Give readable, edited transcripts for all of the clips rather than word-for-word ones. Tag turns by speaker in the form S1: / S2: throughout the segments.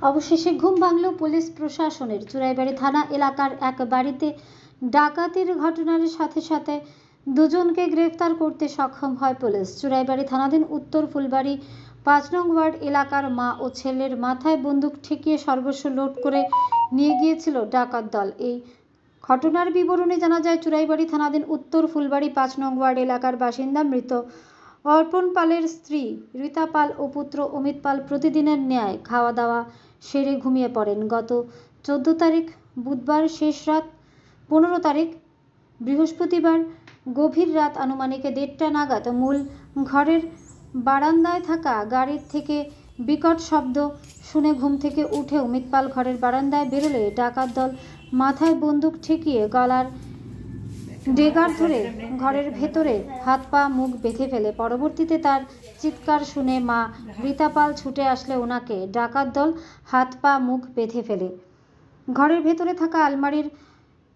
S1: অবশেষে ঘুম ভাঙল পুলিশ প্রশাসনের। চুরাইবাড়ি থানা এলাকার এক বাড়িতে ডাকাতির ঘটনার সাথে সাথে দুজনকে গ্রেফতার করতে সক্ষম হয় পুলিশ। চুরাইবাড়ি থানাধীন উত্তর ফুলবাড়ি ৫ নং ওয়ার্ড এলাকার মা ও ছেলের মাথায় বন্দুক ঠেকিয়ে সর্বস্ব লুট করে নিয়ে গিয়েছিল ডাকাত দল। এই ঘটনার বিবরণে জানা যায়, চুরাইবাড়ি থানাধীন উত্তর ফুলবাড়ি ৫ নং ওয়ার্ড এলাকার বাসিন্দা মৃত অর্পণ পালের স্ত্রী রীতা পাল ও পুত্র অমিত পাল প্রতিদিনের ন্যায় খাওয়া দাওয়া সেরে ঘুমিয়ে পড়েন। গত 14 তারিখ বুধবার শেষ রাত, 15 তারিখ বৃহস্পতিবার গভীর রাত আনুমানিক 1:30টা নাগাদ মূল ঘরের বারান্দায় থাকা গাড়ির থেকে বিকট শব্দ শুনে ঘুম থেকে উঠে অমিত পাল ঘরের বারান্দায় বেরোলে ডাকাত দল মাথায় বন্দুক ঠেকিয়ে গলার ডেগার ধরে ঘরের ভেতরে হাত পা মুখ বেঁধে ফেলে। পরবর্তীতে তার চিৎকার শুনে মা রীতা পাল ছুটে আসলে ওনাকে ডাকাত দল হাত পা মুখ বেঁধে ফেলে। ঘরের ভেতরে থাকা আলমারির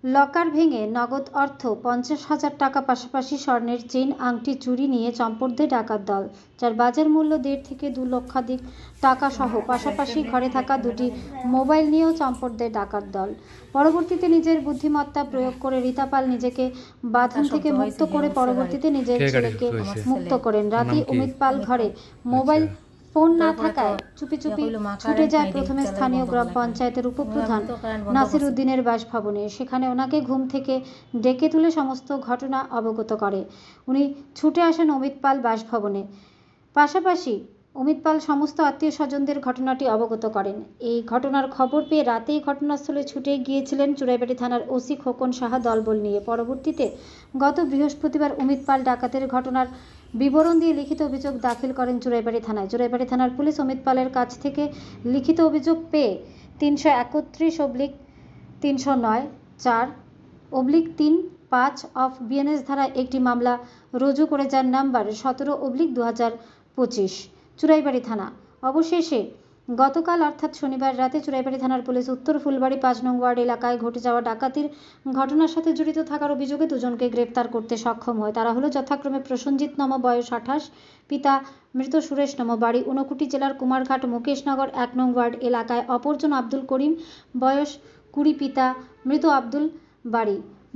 S1: লকার ভেঙে নগদ অর্থ 50,000 টাকা পাশাপাশি স্বর্ণের চেইন আংটি চুরি নিয়ে চম্পট দেয় ডাকাত দল, যার বাজার মূল্য 1.5 থেকে 2 লক্ষাধিক টাকা সহ। পাশাপাশি ঘরে থাকা 2টি মোবাইল নিয়েও চম্পট দেয় ডাকাত দল। পরবর্তীতে নিজের বুদ্ধিমত্তা প্রয়োগ করে রীতা পাল নিজেকে বাঁধন থেকে মুক্ত করে পরবর্তীতে নিজের ছেলেকে মুক্ত করেন। রাতে অমিত পাল ঘরে মোবাইল ফোন না থাকায় চুপি চুপি ছুটে যায় প্রথমে স্থানীয় গ্রাম পঞ্চায়েতের উপপ্রধান নাসির উদ্দিনের বাসভবনে। সেখানে ওনাকে ঘুম থেকে ডেকে তুলে সমস্ত ঘটনা অবগত করে। উনি ছুটে আসেন অমিত পাল বাসভবনে। পাশাপাশি অমিত পাল সমস্ত আত্মীয় স্বজনদের ঘটনাটি অবগত করেন। এই ঘটনার খবর পেয়ে রাতেই ঘটনাস্থলে ছুটে গিয়েছিলেন চুরাইবাড়ি থানার ওসি খোকন সাহা দলবল নিয়ে। পরবর্তীতে গত বৃহস্পতিবার অমিত পাল ডাকাতের ঘটনার বিবরণ দিয়ে লিখিত অভিযোগ দাখিল করেন চুরাইবাড়ি থানায়। চুরাইবাড়ি থানার পুলিশ অমিত পালের কাছ থেকে লিখিত অভিযোগ পেয়ে 331/309/4/3-5 অফ বিএনএস ধারায় একটি মামলা রুজু করে, যার নাম্বার 17/2025 চুরাইবাড়ি থানা। অবশেষে গতকাল অর্থাৎ শনিবার রাতে চুরাইবাড়ি থানার পুলিশ উত্তর ফুলবাড়ি ৫ নং ওয়ার্ড এলাকায় ঘটে যাওয়া ডাকাতির ঘটনার সাথে জড়িত থাকার অভিযোগে দুজনকে গ্রেফতার করতে সক্ষম হয়। তারা হলো যথাক্রমে প্রসঞ্জিত নম, বয়স 28, পিতা মৃত সুরেশ নম, বাড়ি ঊনকোটি জেলার কুমারঘাট মুকেশনগর 1 নং ওয়ার্ড এলাকায়, অপরজন আব্দুল করিম, বয়স 20, পিতা মৃত আব্দুল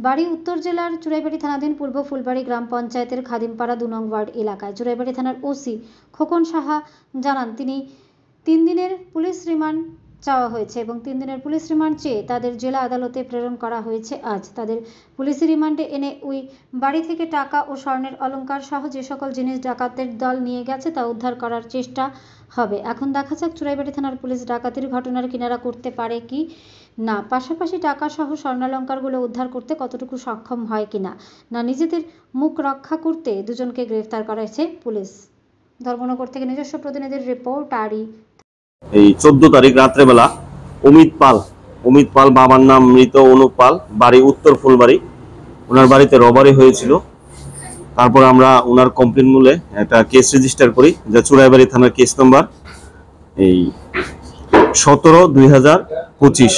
S1: বাড়ি উত্তর জেলার চুরাইবাড়ি থানাধীন পূর্ব ফুলবাড়ি গ্রাম পঞ্চায়েতের খাদিমপাড়া 2 নং ওয়ার্ড এলাকায়। চুরাইবাড়ি থানার ওসি খোকন সাহা জানান, তিনি 3 দিনের পুলিশ রিমান্ড চাওয়া হয়েছে এবং 3 দিনের পুলিশ রিমান্ড চেয়ে তাদের জেলা আদালতে প্রেরণ করা হয়েছে। আজ তাদের পুলিশি রিমান্ডে এনে ওই বাড়ি থেকে টাকা ও স্বর্ণের অলংকার সহ যে সকল জিনিস ডাকাতের দল নিয়ে গেছে তা উদ্ধার করার চেষ্টা হবে। এখন দেখা যাক চুরাইবাড়ি থানার পুলিশ ডাকাতির ঘটনার কিনারা করতে পারে কি না, পাশাপাশি টাকা সহ স্বর্ণালংকারগুলো উদ্ধার করতে কতটুকু সক্ষম হয় কিনা, না নিজেদের মুখ রক্ষা করতে দুজনকে গ্রেফতার করা হয়েছে পুলিশ। ধর্মনগর থেকে নিজস্ব প্রতিনিধির রিপোর্ট।
S2: এই 14 তারিখ রাত্রেবেলা অমিত পাল বাবার নাম মৃত অনুপ পাল, বাড়ি উত্তর ফুলবাড়ি, ওনার বাড়িতে রবারি হয়েছিল। তারপর আমরা ওনার কমপ্লেন মূলে একটা কেস রেজিস্টার করি, যা চুরাইবাড়ি থানার কেস নম্বর 17/2025,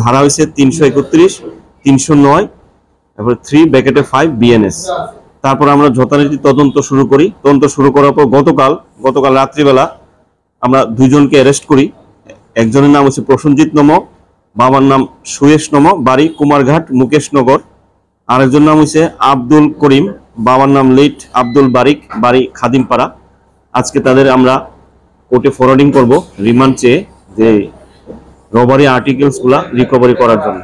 S2: ধারা হয়েছে 331, 309, তারপর 3/5 বিএনএস। তারপর আমরা যথারীতি তদন্ত শুরু করি। তদন্ত শুরু করার পর গতকাল রাত্রিবেলা আমরা দুজনকে অ্যারেস্ট করি। একজনের নাম হচ্ছে প্রসঞ্জিত নম, বাবার নাম সুরেশ নম, বাড়ি কুমারঘাট মুকেশনগর। আরেকজন নাম হচ্ছে আব্দুল করিম, বাবার নাম লেট আব্দুল বাড়ি খাদিমপাড়া। আজকে তাদের আমরা কোর্টে ফরওয়ার্ডিং করব রিমান্ড চেয়ে, যে রবারি আর্টিকেলস গুলা রিকভারি করার জন্য।